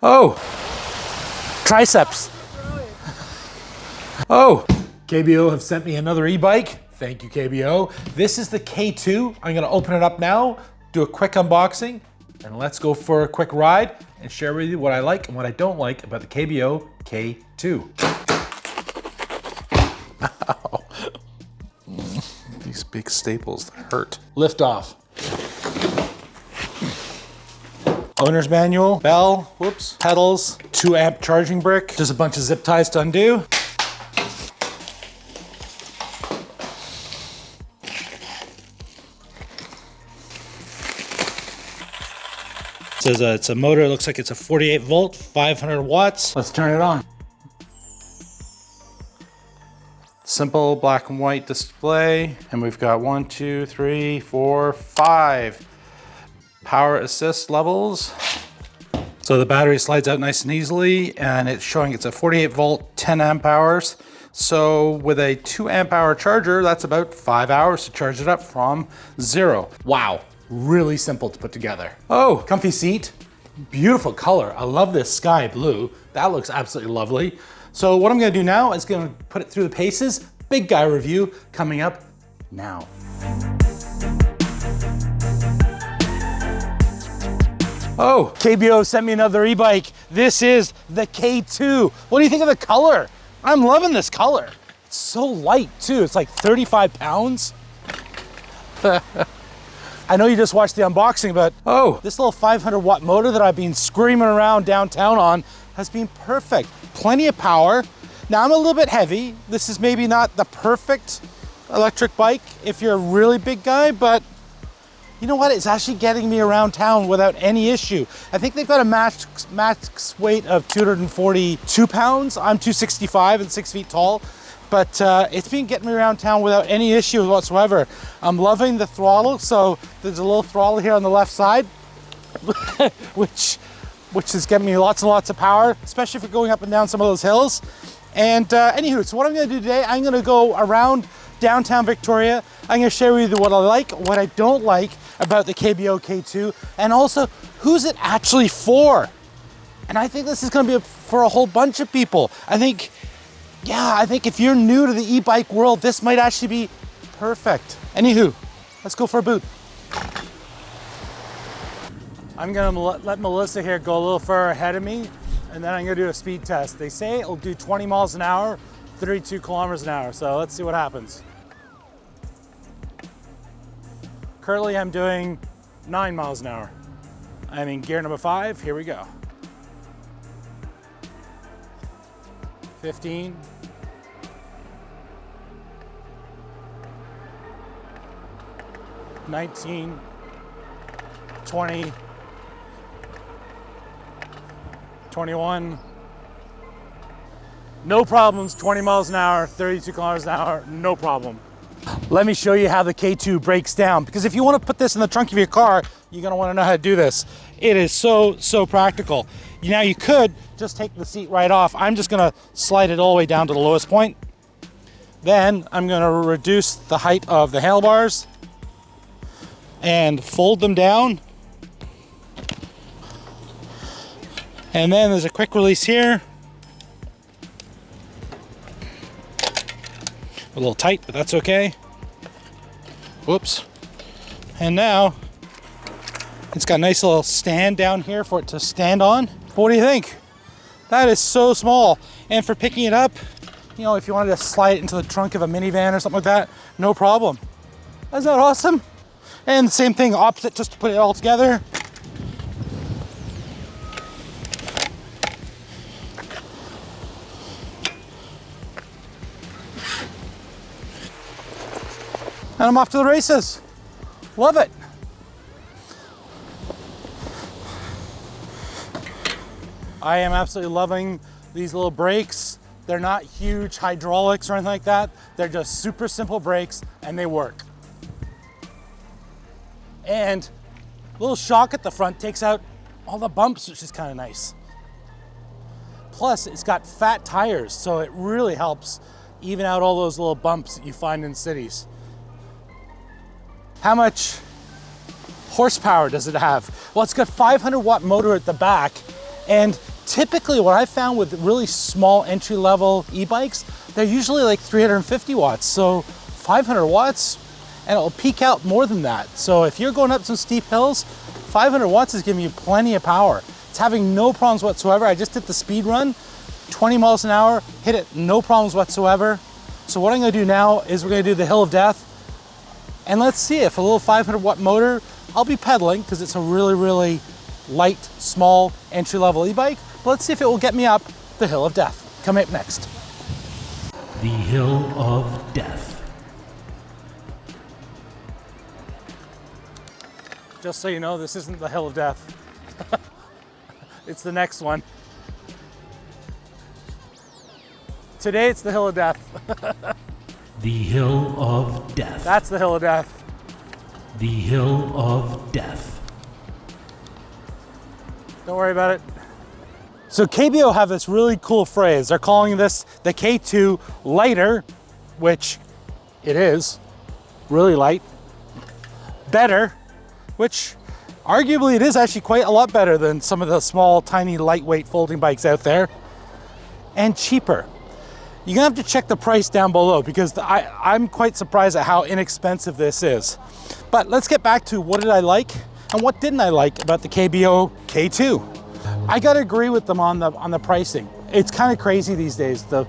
Oh, triceps. Oh, KBO have sent me another e-bike. Thank you, KBO. This is the K2. I'm gonna open it up now, do a quick unboxing, and let's go for a quick ride and share with you what I like and what I don't like about the KBO K2. Ow. These big staples hurt. Lift off. Owner's manual, bell, whoops, pedals, 2 amp charging brick, just a bunch of zip ties to undo. Says it's a motor, it looks like it's a 48 volt, 500 watts. Let's turn it on. Simple black and white display. And we've got 1, 2, 3, 4, 5 power assist levels. So the battery slides out nice and easily, and it's showing it's a 48 volt, 10 amp hours. So with a 2 amp hour charger, that's about 5 hours to charge it up from 0. Wow. Really simple to put together. Oh, comfy seat, beautiful color. I love this sky blue. That looks absolutely lovely. So what I'm gonna do now is gonna put it through the paces. Big guy review coming up now. Oh, KBO sent me another e-bike. This is the K2. What do you think of the color? I'm loving this color. It's so light too. It's like 35 pounds. I know you just watched the unboxing, but oh, this little 500 watt motor that I've been screaming around downtown on has been perfect. Plenty of power. Now I'm a little bit heavy. This is maybe not the perfect electric bike if you're a really big guy, but you know what? It's actually getting me around town without any issue. I think they've got a max weight of 242 pounds. I'm 265 and 6 feet tall. But it's been getting me around town without any issue whatsoever. I'm loving the throttle. So there's a little throttle here on the left side, which is getting me lots and lots of power, especially for going up and down some of those hills. And anywho, so what I'm gonna do today, I'm gonna go around downtown Victoria. I'm gonna share with you what I like, what I don't like about the KBO K2, and also who's it actually for. And I think this is gonna be for a whole bunch of people. I think if you're new to the e-bike world, this might actually be perfect. Anywho, let's go for a boot. I'm gonna let Melissa here go a little further ahead of me, and then I'm gonna do a speed test. They say it'll do 20 miles an hour, 32 kilometers an hour. So let's see what happens. Currently I'm doing 9 miles an hour. I'm in gear number 5, here we go. 15. 19, 20, 21. No problems, 20 miles an hour, 32 kilometers an hour, no problem. Let me show you how the K2 breaks down, because if you want to put this in the trunk of your car, you're going to want to know how to do this. It is so practical. Now you could just take the seat right off. I'm just going to slide it all the way down to the lowest point. Then I'm going to reduce the height of the handlebars and fold them down. And then there's a quick release here. A little tight, but that's okay. Whoops. And now it's got a nice little stand down here for it to stand on. What do you think? That is so small. And for picking it up, you know, if you wanted to slide it into the trunk of a minivan or something like that, no problem. Isn't that awesome? And the same thing opposite, just to put it all together. And I'm off to the races. Love it. I am absolutely loving these little brakes. They're not huge hydraulics or anything like that. They're just super simple brakes and they work. And a little shock at the front takes out all the bumps, which is kind of nice. Plus, it's got fat tires, so it really helps even out all those little bumps that you find in cities. How much horsepower does it have? Well, it's got 500 watt motor at the back, and Typically what I found with really small entry-level e-bikes, they're usually like 350 watts. So 500 watts, and it'll peak out more than that. So if you're going up some steep hills, 500 watts is giving you plenty of power. It's having no problems whatsoever. I just did the speed run, 20 miles an hour, hit it, no problems whatsoever. So what I'm gonna do now is we're gonna do the Hill of Death, and let's see if a little 500 watt motor, I'll be pedaling because it's a really, really light, small, entry-level e-bike. But let's see if it will get me up the Hill of Death. Coming up next. The Hill of Death. Just so you know, this isn't the Hill of Death. It's the next one. Today it's the Hill of Death. The Hill of Death. That's the Hill of Death. The Hill of Death. Don't worry about it. So KBO have this really cool phrase. They're calling this the K2 lighter, which it is, really light. Better, which arguably it is actually quite a lot better than some of the small, tiny, lightweight folding bikes out there. And cheaper. You're gonna have to check the price down below because I'm quite surprised at how inexpensive this is. But let's get back to what did I like and what didn't I like about the KBO K2. I gotta agree with them on the pricing. It's kind of crazy these days, the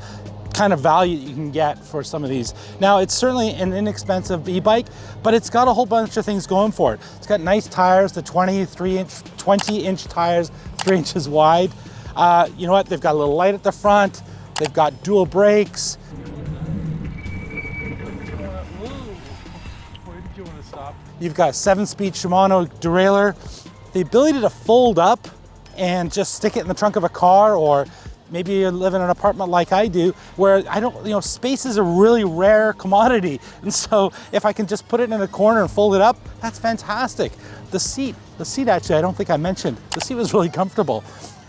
kind of value you can get for some of these. Now, it's certainly an inexpensive e-bike, but it's got a whole bunch of things going for it. It's got nice tires, the 20-inch tires, 3 inches wide. You know what? They've got a little light at the front. They've got dual brakes. Where did you want to stop? You've got a 7-speed Shimano derailleur. The ability to fold up and just stick it in the trunk of a car, or maybe you live in an apartment like I do, where space is a really rare commodity. And so if I can just put it in a corner and fold it up, that's fantastic. The seat actually, I don't think I mentioned, the seat was really comfortable.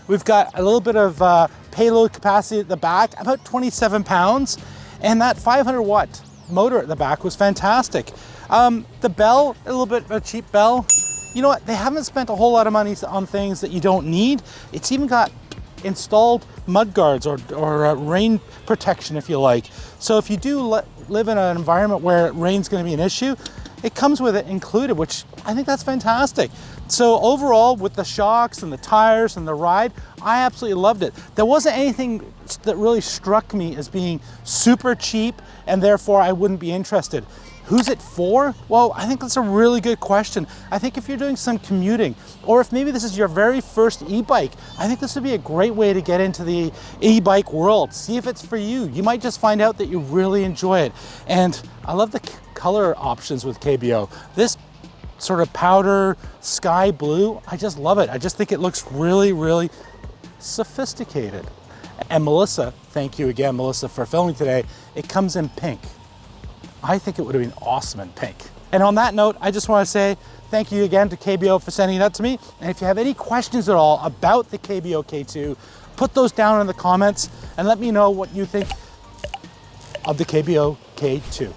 We've got a little bit of payload capacity at the back, about 27 pounds, and that 500 watt motor at the back was fantastic. The bell, a little bit of a cheap bell. You know what, they haven't spent a whole lot of money on things that you don't need. It's even got installed mud guards or rain protection, if you like. So if you do live in an environment where rain's gonna be an issue, it comes with it included, which I think that's fantastic. So overall, with the shocks and the tires and the ride, I absolutely loved it. There wasn't anything that really struck me as being super cheap and therefore I wouldn't be interested. Who's it for? Well, I think that's a really good question. I think if you're doing some commuting, or if maybe this is your very first e-bike, I think this would be a great way to get into the e-bike world. See if it's for you. You might just find out that you really enjoy it. And I love the color options with KBO. This sort of powder sky blue, I just love it. I just think it looks really, really sophisticated. And Melissa, thank you again, Melissa, for filming today. It comes in pink. I think it would have been awesome in pink. And on that note, I just want to say thank you again to KBO for sending it out to me. And if you have any questions at all about the KBO K2, put those down in the comments and let me know what you think of the KBO K2.